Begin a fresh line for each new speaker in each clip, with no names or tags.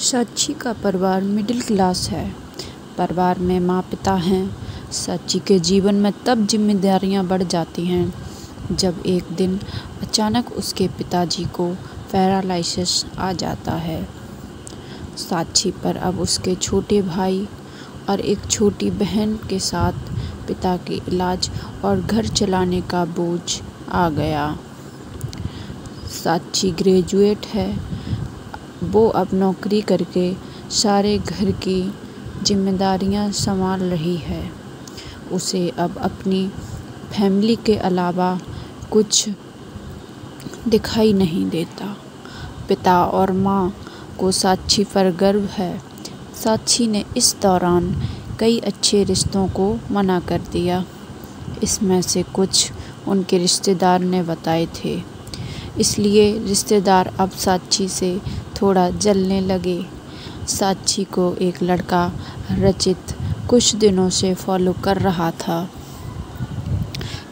साक्षी का परिवार middle class है। परिवार में माँ पिता हैं। साक्षी के जीवन में तब जिम्मेदारियाँ बढ़ जाती हैं जब एक दिन अचानक उसके पिताजी को पैरालिसिस आ जाता है। साक्षी पर अब उसके छोटे भाई और एक छोटी बहन के साथ पिता के इलाज और घर चलाने का बोझ आ गया। साक्षी ग्रेजुएट है। वो अब नौकरी करके सारे घर की जिम्मेदारियां संभाल रही है। उसे अब अपनी फैमिली के अलावा कुछ दिखाई नहीं देता। पिता और माँ को साक्षी पर गर्व है। साक्षी ने इस दौरान कई अच्छे रिश्तों को मना कर दिया। इसमें से कुछ उनके रिश्तेदार ने बताए थे, इसलिए रिश्तेदार अब साक्षी से थोड़ा जलने लगे। साक्षी को एक लड़का रचित कुछ दिनों से फॉलो कर रहा था,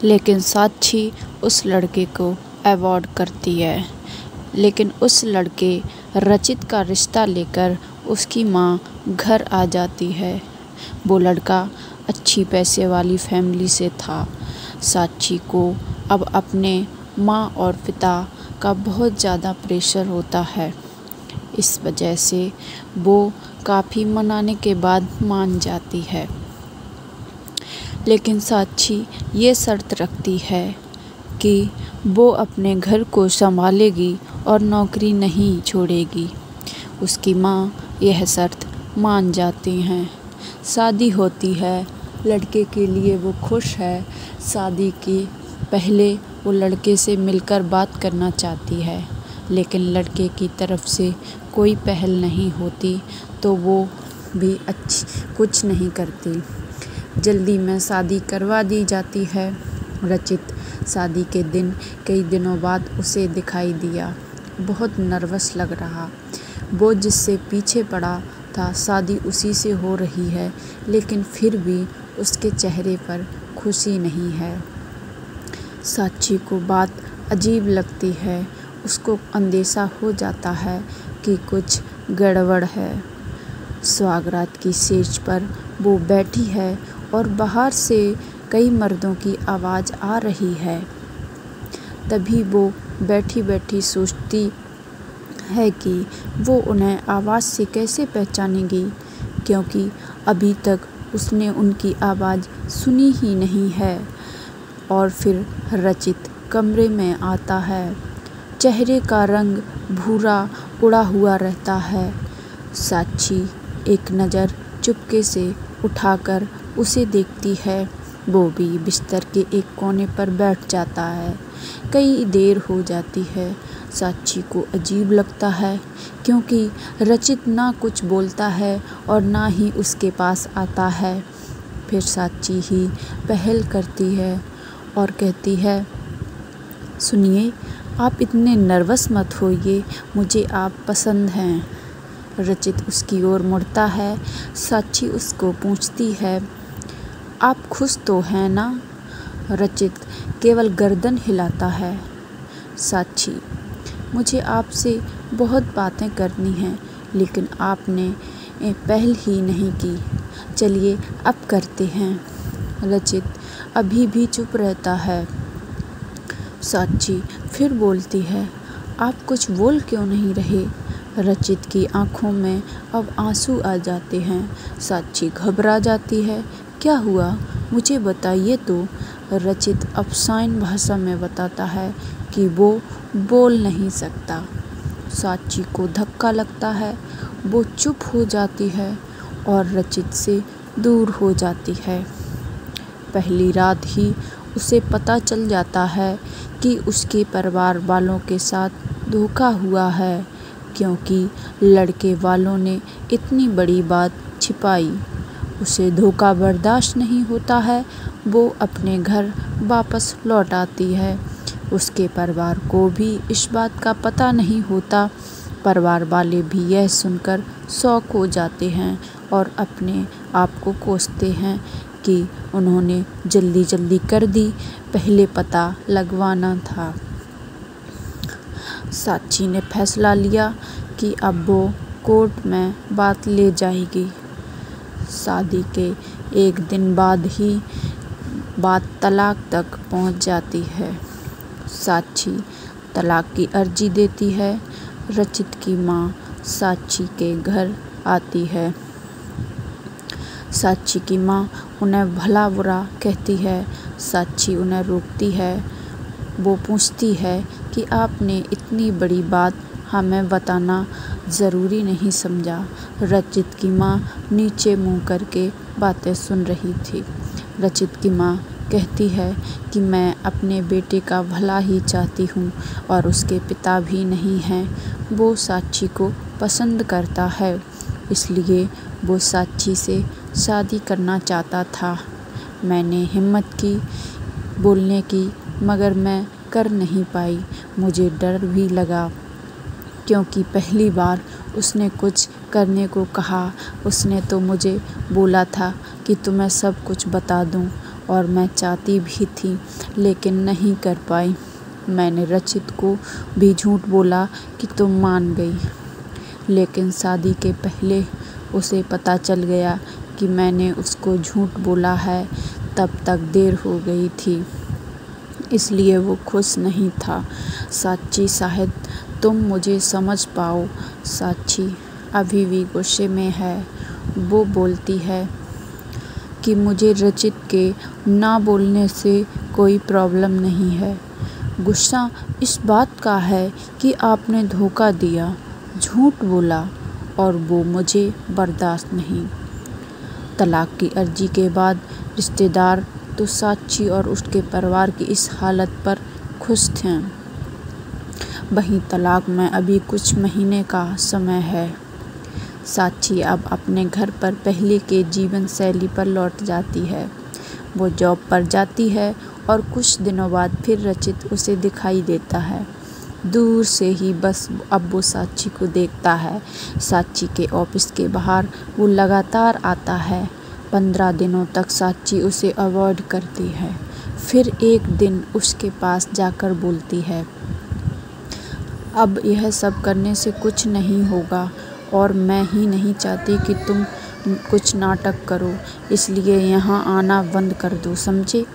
लेकिन साक्षी उस लड़के को अवॉइड करती है। लेकिन उस लड़के रचित का रिश्ता लेकर उसकी माँ घर आ जाती है। वो लड़का अच्छी पैसे वाली फैमिली से था। साक्षी को अब अपने माँ और पिता का बहुत ज़्यादा प्रेशर होता है। इस वजह से वो काफ़ी मनाने के बाद मान जाती है। लेकिन साक्षी ये शर्त रखती है कि वो अपने घर को संभालेगी और नौकरी नहीं छोड़ेगी। उसकी माँ यह शर्त मान जाती हैं। शादी होती है। लड़के के लिए वो खुश है। शादी के पहले वो लड़के से मिलकर बात करना चाहती है, लेकिन लड़के की तरफ से कोई पहल नहीं होती, तो वो भी कुछ नहीं करती। जल्दी में शादी करवा दी जाती है। रचित शादी के दिन कई दिनों बाद उसे दिखाई दिया। बहुत नर्वस लग रहा। वो जिससे पीछे पड़ा था, शादी उसी से हो रही है, लेकिन फिर भी उसके चेहरे पर खुशी नहीं है। साक्षी को बात अजीब लगती है। उसको अंदेशा हो जाता है कि कुछ गड़बड़ है। स्वागरात की स्टेज पर वो बैठी है और बाहर से कई मर्दों की आवाज़ आ रही है। तभी वो बैठी बैठी सोचती है कि वो उन्हें आवाज़ से कैसे पहचानेगी, क्योंकि अभी तक उसने उनकी आवाज़ सुनी ही नहीं है। और फिर रचित कमरे में आता है। चेहरे का रंग भूरा उड़ा हुआ रहता है। साक्षी एक नज़र चुपके से उठाकर उसे देखती है। वो भी बिस्तर के एक कोने पर बैठ जाता है। कई देर हो जाती है। साक्षी को अजीब लगता है, क्योंकि रचित ना कुछ बोलता है और ना ही उसके पास आता है। फिर साक्षी ही पहल करती है और कहती है, सुनिए, आप इतने नर्वस मत होइए, मुझे आप पसंद हैं। रचित उसकी ओर मुड़ता है। साक्षी उसको पूछती है, आप खुश तो हैं ना? रचित केवल गर्दन हिलाता है। साक्षी, मुझे आपसे बहुत बातें करनी हैं, लेकिन आपने पहल ही नहीं की। चलिए अब करते हैं। रचित अभी भी चुप रहता है। साक्षी फिर बोलती है, आप कुछ बोल क्यों नहीं रहे? रचित की आंखों में अब आंसू आ जाते हैं। साक्षी घबरा जाती है। क्या हुआ, मुझे बताइए तो। रचित अब साइन भाषा में बताता है कि वो बोल नहीं सकता। साक्षी को धक्का लगता है। वो चुप हो जाती है और रचित से दूर हो जाती है। पहली रात ही उसे पता चल जाता है कि उसके परिवार वालों के साथ धोखा हुआ है, क्योंकि लड़के वालों ने इतनी बड़ी बात छिपाई। उसे धोखा बर्दाश्त नहीं होता है। वो अपने घर वापस लौट आती है। उसके परिवार को भी इस बात का पता नहीं होता। परिवार वाले भी यह सुनकर शॉक हो जाते हैं और अपने आप को कोसते हैं कि उन्होंने जल्दी जल्दी कर दी, पहले पता लगवाना था। साक्षी ने फैसला लिया कि अब वो कोर्ट में बात ले जाएगी। शादी के एक दिन बाद ही बात तलाक तक पहुंच जाती है। साक्षी तलाक की अर्जी देती है। रचित की माँ साक्षी के घर आती है। साक्षी की माँ उन्हें भला बुरा कहती है। साक्षी उन्हें रोकती है। वो पूछती है कि आपने इतनी बड़ी बात हमें बताना ज़रूरी नहीं समझा। रचित की माँ नीचे मुँह करके बातें सुन रही थी। रचित की माँ कहती है कि मैं अपने बेटे का भला ही चाहती हूँ और उसके पिता भी नहीं हैं। वो साक्षी को पसंद करता है, इसलिए वो साक्षी से शादी करना चाहता था। मैंने हिम्मत की बोलने की, मगर मैं कर नहीं पाई। मुझे डर भी लगा, क्योंकि पहली बार उसने कुछ करने को कहा। उसने तो मुझे बोला था कि तुम्हें सब कुछ बता दूं, और मैं चाहती भी थी, लेकिन नहीं कर पाई। मैंने रचित को भी झूठ बोला कि तुम मान गई, लेकिन शादी के पहले उसे पता चल गया कि मैंने उसको झूठ बोला है। तब तक देर हो गई थी, इसलिए वो खुश नहीं था। साक्षी, शायद तुम मुझे समझ पाओ। साक्षी अभी भी गुस्से में है। वो बोलती है कि मुझे रचित के ना बोलने से कोई प्रॉब्लम नहीं है। गुस्सा इस बात का है कि आपने धोखा दिया, झूठ बोला, और वो मुझे बर्दाश्त नहीं। तलाक की अर्जी के बाद रिश्तेदार तो साक्षी और उसके परिवार की इस हालत पर खुश थे। वहीं तलाक में अभी कुछ महीने का समय है। साक्षी अब अपने घर पर पहले के जीवन शैली पर लौट जाती है। वो जॉब पर जाती है और कुछ दिनों बाद फिर रचित उसे दिखाई देता है। दूर से ही बस अब वो साक्षी को देखता है। साक्षी के ऑफिस के बाहर वो लगातार आता है। 15 दिनों तक साक्षी उसे अवॉइड करती है। फिर एक दिन उसके पास जाकर बोलती है, अब यह सब करने से कुछ नहीं होगा, और मैं ही नहीं चाहती कि तुम कुछ नाटक करो, इसलिए यहाँ आना बंद कर दो, समझे।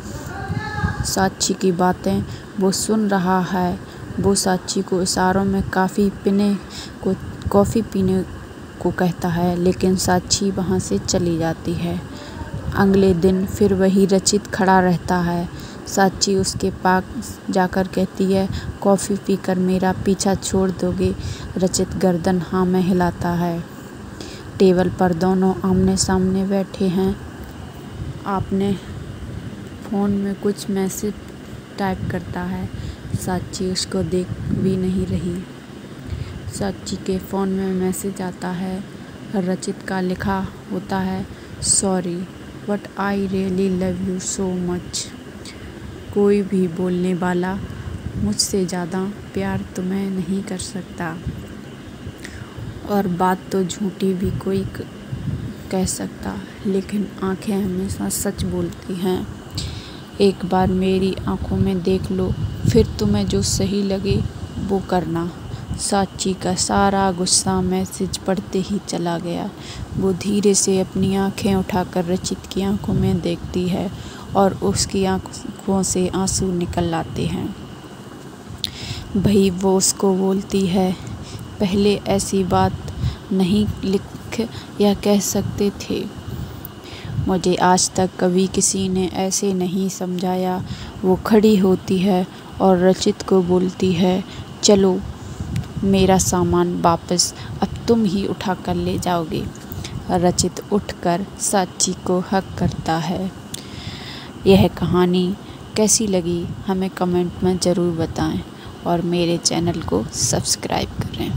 साक्षी की बातें वो सुन रहा है। वो साक्षी को इशारों में कॉफ़ी पीने को कहता है, लेकिन साक्षी वहाँ से चली जाती है। अगले दिन फिर वही रचित खड़ा रहता है। साक्षी उसके पास जाकर कहती है, कॉफ़ी पीकर मेरा पीछा छोड़ दोगे। रचित गर्दन हाँ में हिलाता है। टेबल पर दोनों आमने सामने बैठे हैं। आपने फ़ोन में कुछ मैसेज टाइप करता है। साक्षी उसको देख भी नहीं रही। साक्षी के फ़ोन में मैसेज आता है। रचित का लिखा होता है, sorry but I really love you so much. कोई भी बोलने वाला मुझसे ज़्यादा प्यार तुम्हें नहीं कर सकता, और बात तो झूठी भी कोई कह सकता, लेकिन आंखें हमेशा सच बोलती हैं। एक बार मेरी आंखों में देख लो, फिर तुम्हें जो सही लगे वो करना। साक्षी का सारा गुस्सा मैसेज पढ़ते ही चला गया। वो धीरे से अपनी आंखें उठाकर रचित की आंखों में देखती है, और उसकी आंखों से आंसू निकल आते हैं। भाई वो उसको बोलती है, पहले ऐसी बात नहीं लिख या कह सकते थे। मुझे आज तक कभी किसी ने ऐसे नहीं समझाया। वो खड़ी होती है और रचित को बोलती है, चलो मेरा सामान वापस अब तुम ही उठा कर ले जाओगे। रचित उठकर साक्षी को हक करता है। यह कहानी कैसी लगी हमें कमेंट में ज़रूर बताएं, और मेरे चैनल को सब्सक्राइब करें।